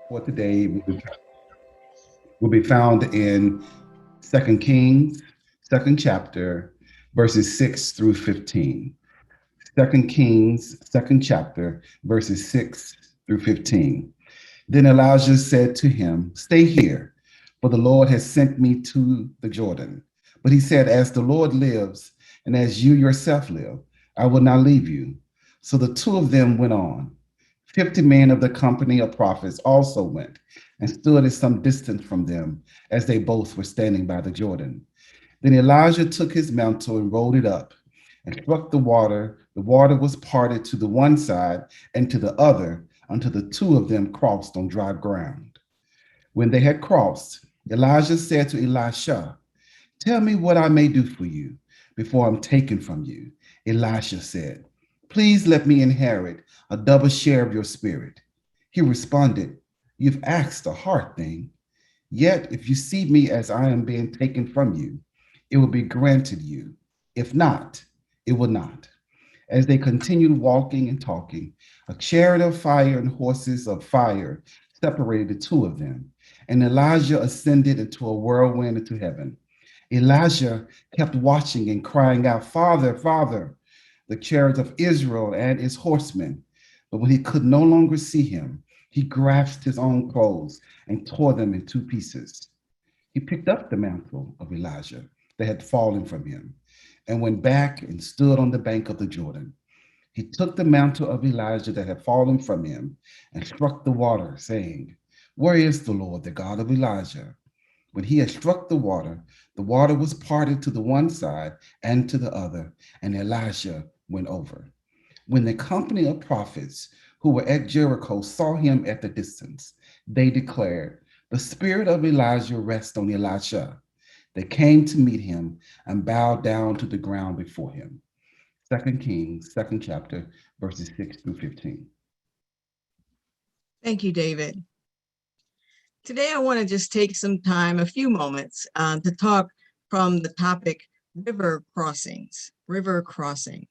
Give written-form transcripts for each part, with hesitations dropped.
For today will be found in Second Kings, second chapter, verses 6 through 15. Second Kings, second chapter, verses 6 through 15. Then Elijah said to him, "Stay here, for the Lord has sent me to the Jordan." But he said, "As the Lord lives, and as you yourself live, I will not leave you." So the two of them went on. 50 men of the company of prophets also went and stood at some distance from them, as they both were standing by the Jordan. Then Elijah took his mantle and rolled it up and struck the water. The water was parted to the one side and to the other until the two of them crossed on dry ground. When they had crossed, Elijah said to Elisha, "Tell me what I may do for you before I'm taken from you." Elisha said, "Please let me inherit a double share of your spirit." He responded, "You've asked a hard thing. Yet if you see me as I am being taken from you, it will be granted you. If not, it will not." As they continued walking and talking, a chariot of fire and horses of fire separated the two of them, and Elijah ascended into a whirlwind into heaven. Elijah kept watching and crying out, "Father, Father, the chariot of Israel and its horsemen." But when he could no longer see him, he grasped his own clothes and tore them in two pieces. He picked up the mantle of Elijah that had fallen from him and went back and stood on the bank of the Jordan. He took the mantle of Elijah that had fallen from him and struck the water, saying, "Where is the Lord, the God of Elijah?" When he had struck the water was parted to the one side and to the other, and Elijah went over. When the company of prophets who were at Jericho saw him at the distance, they declared, "The spirit of Elijah rests on Elisha." They came to meet him and bowed down to the ground before him. Second Kings, second chapter, verses 6 through 15. Thank you, David. Today, I want to just take some time, a few moments, to talk from the topic river crossings. River crossings.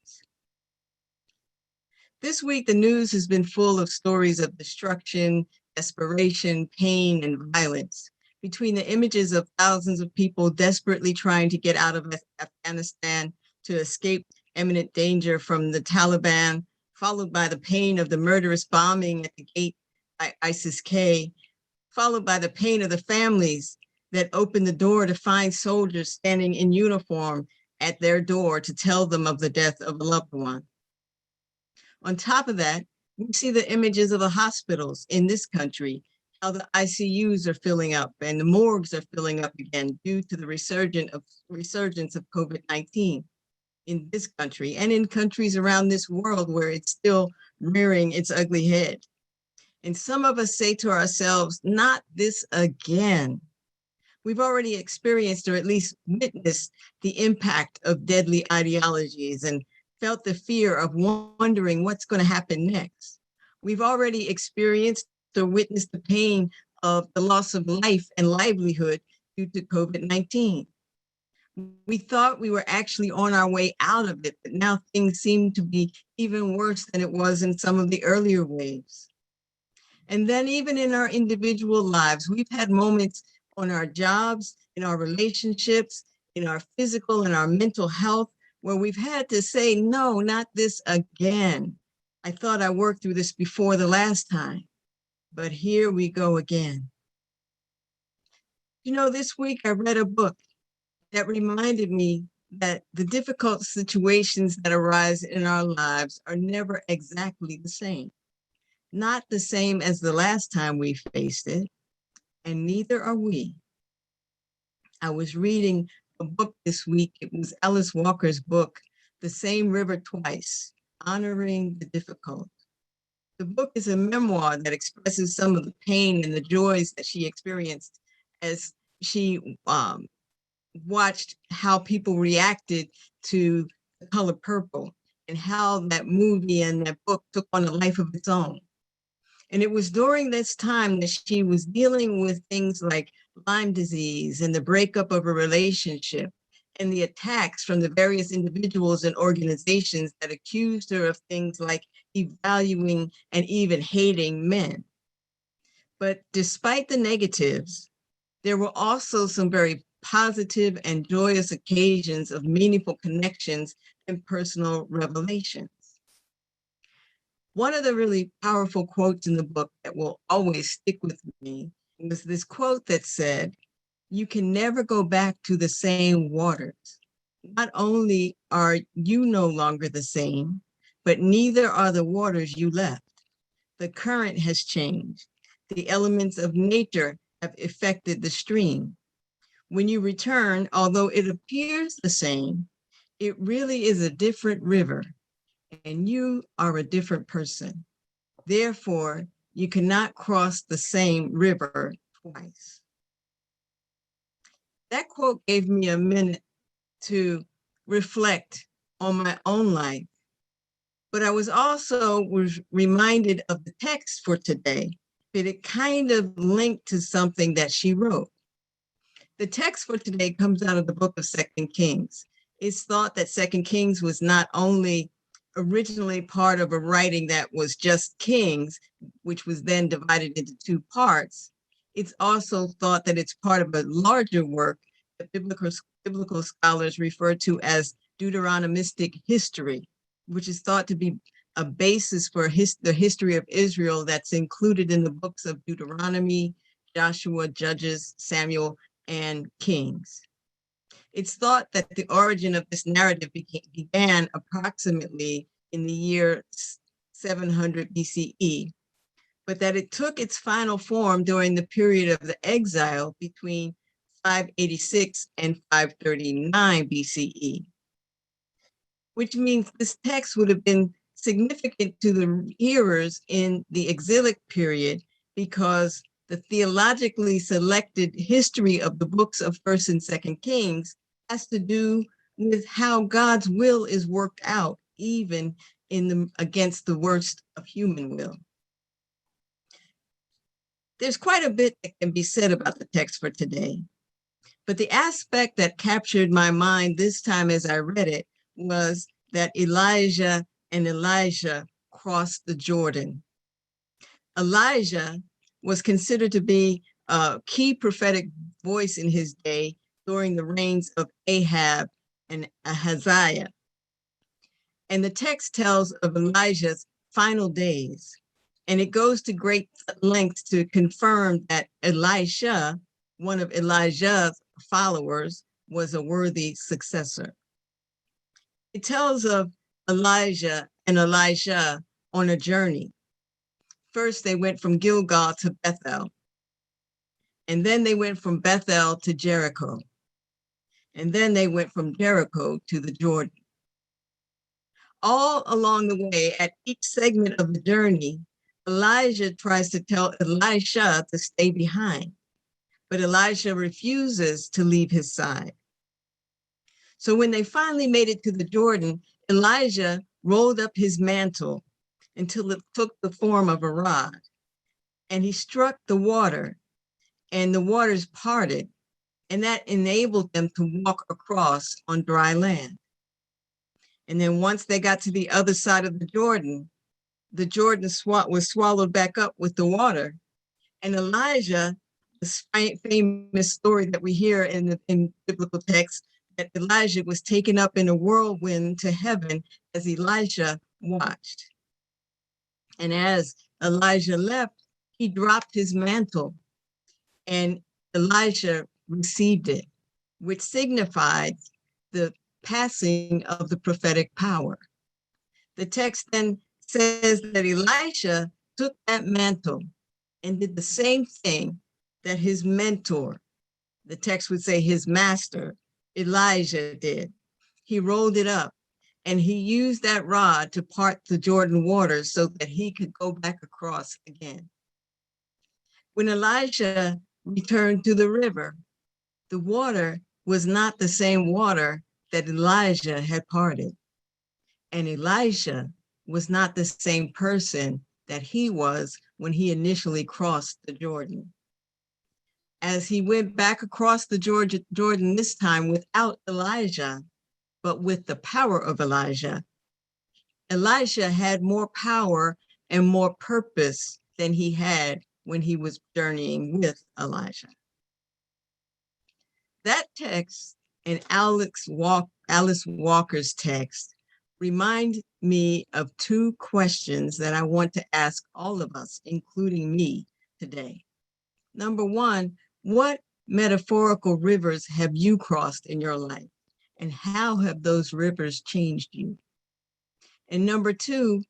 This week, the news has been full of stories of destruction, desperation, pain, and violence. Between the images of thousands of people desperately trying to get out of Afghanistan to escape imminent danger from the Taliban, followed by the pain of the murderous bombing at the gate by ISIS-K, followed by the pain of the families that opened the door to find soldiers standing in uniform at their door to tell them of the death of a loved one. On top of that, we see the images of the hospitals in this country, how the ICUs are filling up and the morgues are filling up again due to the resurgence of COVID-19 in this country and in countries around this world where it's still rearing its ugly head. And some of us say to ourselves, "Not this again." We've already experienced or at least witnessed the impact of deadly ideologies and felt the fear of wondering what's going to happen next. We've already experienced or witnessed the pain of the loss of life and livelihood due to COVID-19. We thought we were actually on our way out of it, but now things seem to be even worse than it was in some of the earlier waves. And then even in our individual lives, we've had moments on our jobs, in our relationships, in our physical and our mental health, where we've had to say, "No, not this again. I thought I worked through this before the last time, but here we go again." This week I read a book that reminded me that the difficult situations that arise in our lives are never exactly the same. Not the same as the last time we faced it, and neither are we. I was reading a book this week. It was Alice Walker's book, The Same River Twice, Honoring the Difficult. The book is a memoir that expresses some of the pain and the joys that she experienced as she watched how people reacted to The Color Purple and how that movie and that book took on a life of its own. And it was during this time that she was dealing with things like Lyme disease and the breakup of a relationship and the attacks from the various individuals and organizations that accused her of things like devaluing and even hating men. But despite the negatives, there were also some very positive and joyous occasions of meaningful connections and personal revelations. One of the really powerful quotes in the book that will always stick with me was this quote that said, "You can never go back to the same waters. Not only are you no longer the same, but neither are the waters you left. The current has changed. The elements of nature have affected the stream. When you return, although it appears the same, it really is a different river, and you are a different person. Therefore, you cannot cross the same river twice." That quote gave me a minute to reflect on my own life, but I was reminded of the text for today, that it kind of linked to something that she wrote. The text for today comes out of the book of Second Kings. It's thought that Second Kings was not only originally part of a writing that was just Kings, which was then divided into two parts. It's also thought that it's part of a larger work that biblical scholars refer to as Deuteronomistic history, which is thought to be a basis for the history of Israel that's included in the books of Deuteronomy, Joshua, Judges, Samuel, and Kings. It's thought that the origin of this narrative began approximately in the year 700 BCE, but that it took its final form during the period of the exile between 586 and 539 BCE, which means this text would have been significant to the hearers in the exilic period because the theologically selected history of the books of First and Second Kings has to do with how God's will is worked out, even against the worst of human will. There's quite a bit that can be said about the text for today, but the aspect that captured my mind this time as I read it was that Elijah and Elisha crossed the Jordan. Elijah was considered to be a key prophetic voice in his day during the reigns of Ahab and Ahaziah. And the text tells of Elijah's final days, and it goes to great lengths to confirm that Elisha, one of Elijah's followers, was a worthy successor. It tells of Elijah and Elisha on a journey. First, they went from Gilgal to Bethel, and then they went from Bethel to Jericho, and then they went from Jericho to the Jordan. All along the way, at each segment of the journey, Elijah tries to tell Elisha to stay behind, but Elisha refuses to leave his side. So when they finally made it to the Jordan, Elijah rolled up his mantle until it took the form of a rod, and he struck the water, and the waters parted, and that enabled them to walk across on dry land. And then once they got to the other side of the Jordan was swallowed back up with the water. And Elijah, the famous story that we hear in biblical texts, that Elijah was taken up in a whirlwind to heaven as Elisha watched. And as Elijah left, he dropped his mantle, and Elisha received it, which signified the passing of the prophetic power. The text then says that Elisha took that mantle and did the same thing that his mentor, the text would say his master, Elijah, did. He rolled it up, and he used that rod to part the Jordan waters so that he could go back across again. When Elijah returned to the river, the water was not the same water that Elijah had parted. And Elisha was not the same person that he was when he initially crossed the Jordan. As he went back across the Jordan this time without Elijah, but with the power of Elijah, Elisha had more power and more purpose than he had when he was journeying with Elijah. That text and Alice Walker's text remind me of two questions that I want to ask all of us, including me, today. Number one, what metaphorical rivers have you crossed in your life? And how have those rivers changed you? And number two,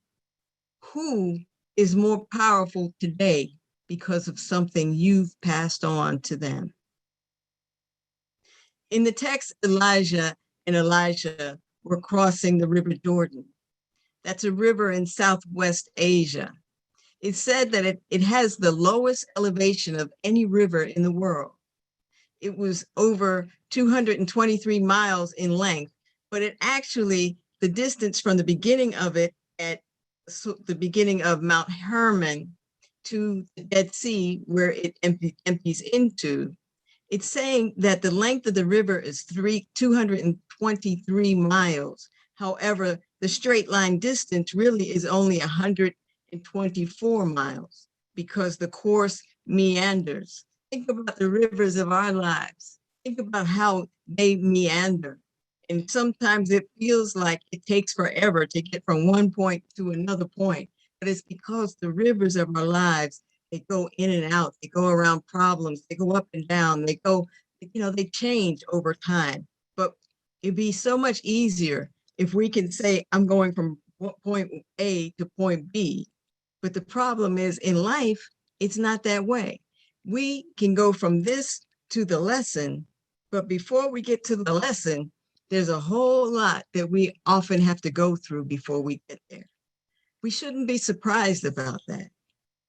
who is more powerful today because of something you've passed on to them? In the text, Elijah and Elisha were crossing the River Jordan. That's a river in Southwest Asia. It's said that it has the lowest elevation of any river in the world. It was over 223 miles in length, but it actually, the distance from the beginning of it at the beginning of Mount Hermon to the Dead Sea, where it empties into, it's saying that the length of the river is 223 miles. However, the straight line distance really is only 124 miles because the course meanders. Think about the rivers of our lives. Think about how they meander. And sometimes it feels like it takes forever to get from one point to another point, but it's because the rivers of our lives, they go in and out, they go around problems, they go up and down, they go, they change over time. But it'd be so much easier if we can say, I'm going from point A to point B. But the problem is in life, it's not that way. We can go from this to the lesson, but before we get to the lesson, there's a whole lot that we often have to go through before we get there. We shouldn't be surprised about that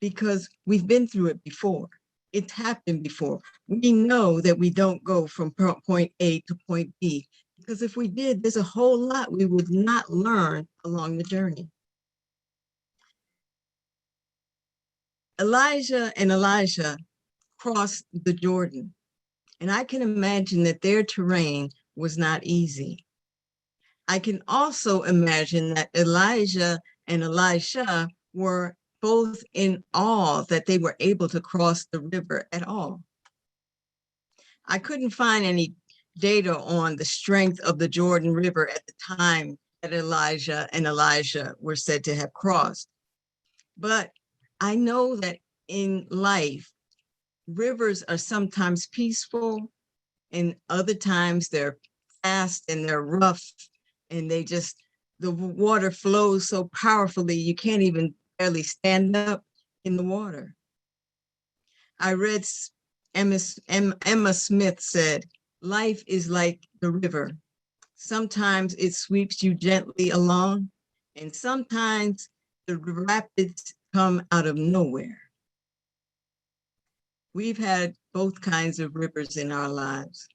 because we've been through it before. It's happened before. We know that we don't go from point A to point B because if we did, there's a whole lot we would not learn along the journey. Elijah and Elisha crossed the Jordan, and I can imagine that their terrain was not easy. I can also imagine that Elijah and Elisha were both in awe that they were able to cross the river at all. I couldn't find any data on the strength of the Jordan River at the time that Elijah and Elisha were said to have crossed. But I know that in life, rivers are sometimes peaceful and other times they're fast and they're rough and the water flows so powerfully you can't even barely stand up in the water. I read Emma Smith said, life is like the river. Sometimes it sweeps you gently along, and sometimes the rapids come out of nowhere. We've had both kinds of rivers in our lives.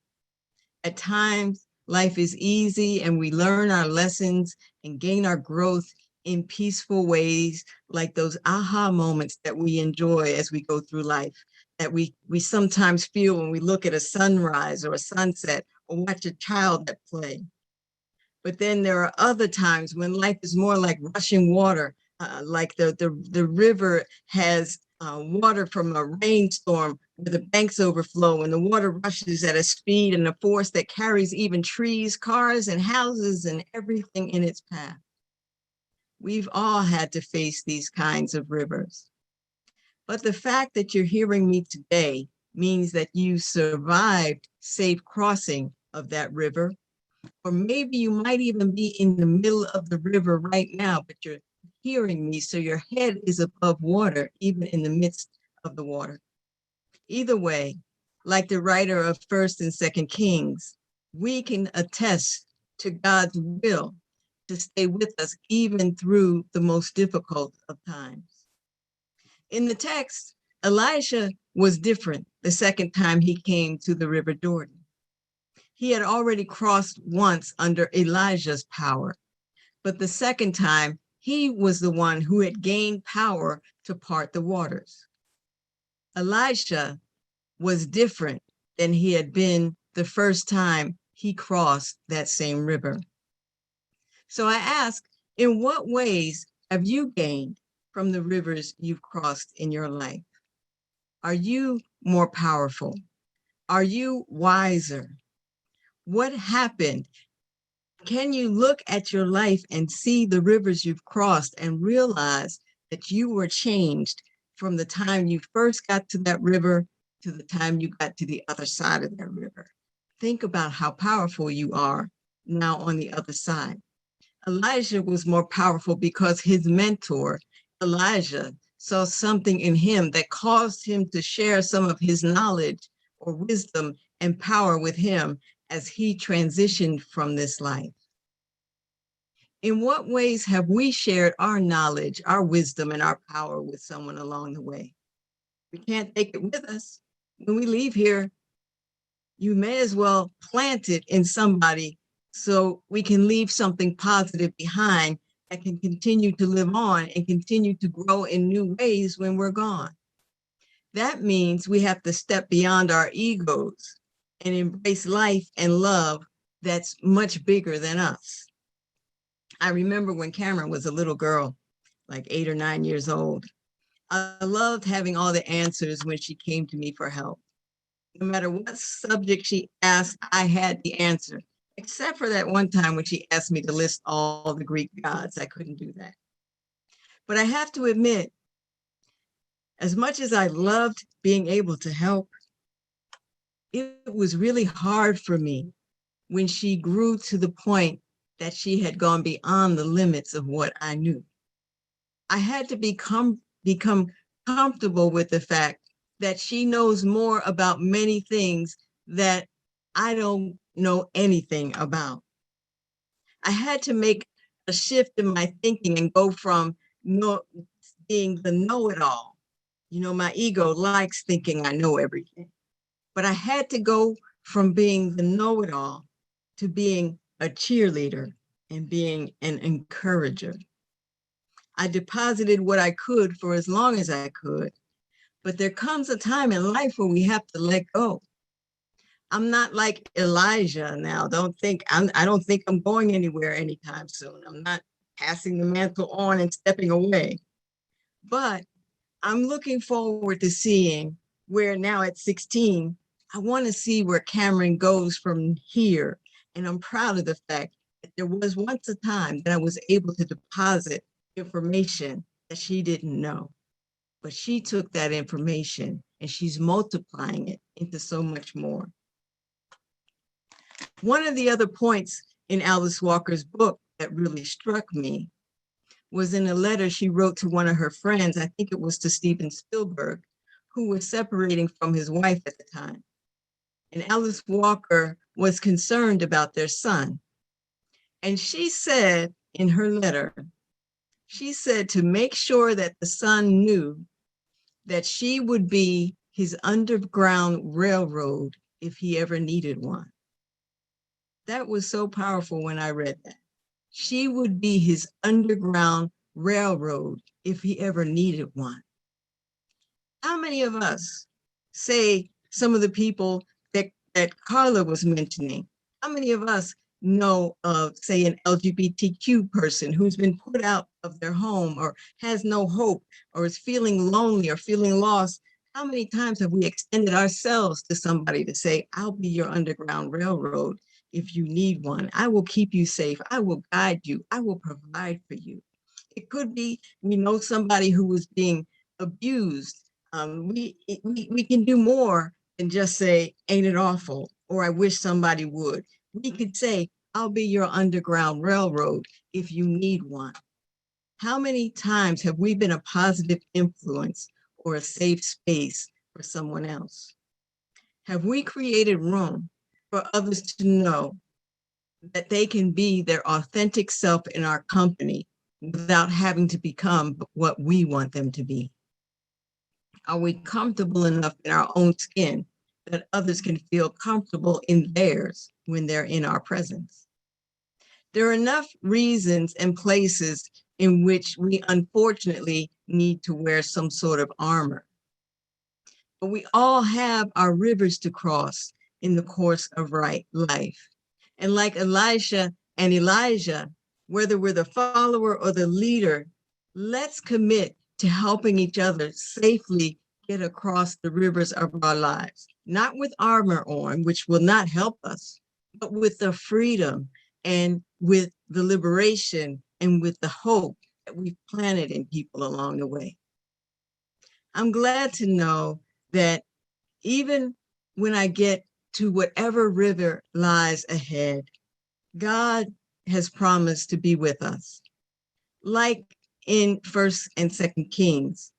At times, life is easy and we learn our lessons and gain our growth in peaceful ways, like those aha moments that we enjoy as we go through life, that we sometimes feel when we look at a sunrise or a sunset or watch a child at play. But then there are other times when life is more like rushing water, like the river has water from a rainstorm where the banks overflow and the water rushes at a speed and a force that carries even trees, cars, and houses and everything in its path. We've all had to face these kinds of rivers. But the fact that you're hearing me today means that you survived safe crossing of that river. Or maybe you might even be in the middle of the river right now, but you're hearing me, so your head is above water, even in the midst of the water. Either way, like the writer of 1st and 2nd Kings, we can attest to God's will to stay with us even through the most difficult of times. In the text, Elisha was different the second time he came to the River Jordan. He had already crossed once under Elijah's power, but the second time, he was the one who had gained power to part the waters. Elisha was different than he had been the first time he crossed that same river. So I ask, in what ways have you gained from the rivers you've crossed in your life? Are you more powerful? Are you wiser? What happened? Can you look at your life and see the rivers you've crossed and realize that you were changed from the time you first got to that river to the time you got to the other side of that river? Think about how powerful you are now on the other side. Elijah was more powerful because his mentor, Elijah, saw something in him that caused him to share some of his knowledge or wisdom and power with him as he transitioned from this life. In what ways have we shared our knowledge, our wisdom, and our power with someone along the way? We can't take it with us. When we leave here, you may as well plant it in somebody so we can leave something positive behind that can continue to live on and continue to grow in new ways when we're gone. That means we have to step beyond our egos and embrace life and love that's much bigger than us. I remember when Cameron was a little girl, like 8 or 9 years old. I loved having all the answers when she came to me for help. No matter what subject she asked, I had the answer, except for that one time when she asked me to list all the Greek gods. I couldn't do that. But I have to admit, as much as I loved being able to help, it was really hard for me when she grew to the point that she had gone beyond the limits of what I knew. I had to become comfortable with the fact that she knows more about many things that I don't know anything about. I had to make a shift in my thinking and go from being the know-it-all. My ego likes thinking I know everything. But I had to go from being the know-it-all to being a cheerleader and being an encourager. I deposited what I could for as long as I could, but there comes a time in life where we have to let go. I'm not like Elijah now. I don't think I'm going anywhere anytime soon. I'm not passing the mantle on and stepping away. But I'm looking forward to seeing where now at 16, I want to see where Cameron goes from here. And I'm proud of the fact that there was once a time that I was able to deposit information that she didn't know. But she took that information and she's multiplying it into so much more. One of the other points in Alice Walker's book that really struck me was in a letter she wrote to one of her friends, I think it was to Steven Spielberg, who was separating from his wife at the time. And Alice Walker was concerned about their son. And she said in her letter, she said to make sure that the son knew that she would be his underground railroad if he ever needed one. That was so powerful when I read that. She would be his underground railroad if he ever needed one. How many of us, say some of the people that Carla was mentioning, how many of us know of, say, an LGBTQ person who's been put out of their home or has no hope or is feeling lonely or feeling lost? How many times have we extended ourselves to somebody to say, I'll be your underground railroad if you need one. I will keep you safe. I will guide you. I will provide for you. It could be we know somebody who was being abused. We can do more than just say, ain't it awful? Or I wish somebody would. We could say, I'll be your underground railroad if you need one. How many times have we been a positive influence or a safe space for someone else? Have we created room for others to know that they can be their authentic self in our company without having to become what we want them to be? Are we comfortable enough in our own skin that others can feel comfortable in theirs when they're in our presence? There are enough reasons and places in which we unfortunately need to wear some sort of armor. But we all have our rivers to cross in the course of life. And like Elisha and Elijah, whether we're the follower or the leader, let's commit to helping each other safely get across the rivers of our lives, not with armor on, which will not help us, but with the freedom and with the liberation and with the hope that we've planted in people along the way. I'm glad to know that even when I get to whatever river lies ahead, God has promised to be with us. Like in 1st and 2nd Kings,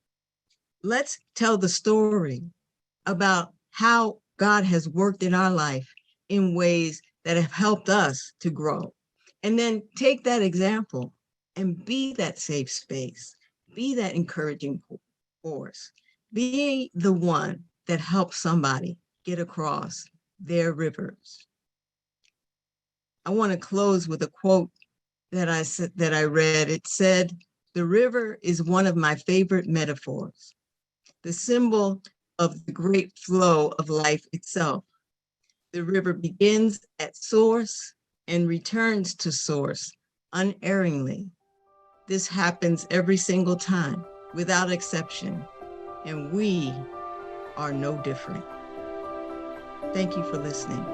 let's tell the story about how God has worked in our life in ways that have helped us to grow. And then take that example and be that safe space, be that encouraging force, be the one that helps somebody get across their rivers. I want to close with a quote that I read. It said, "The river is one of my favorite metaphors, the symbol of the great flow of life itself. The river begins at source and returns to source unerringly. This happens every single time, without exception, and we are no different." Thank you for listening.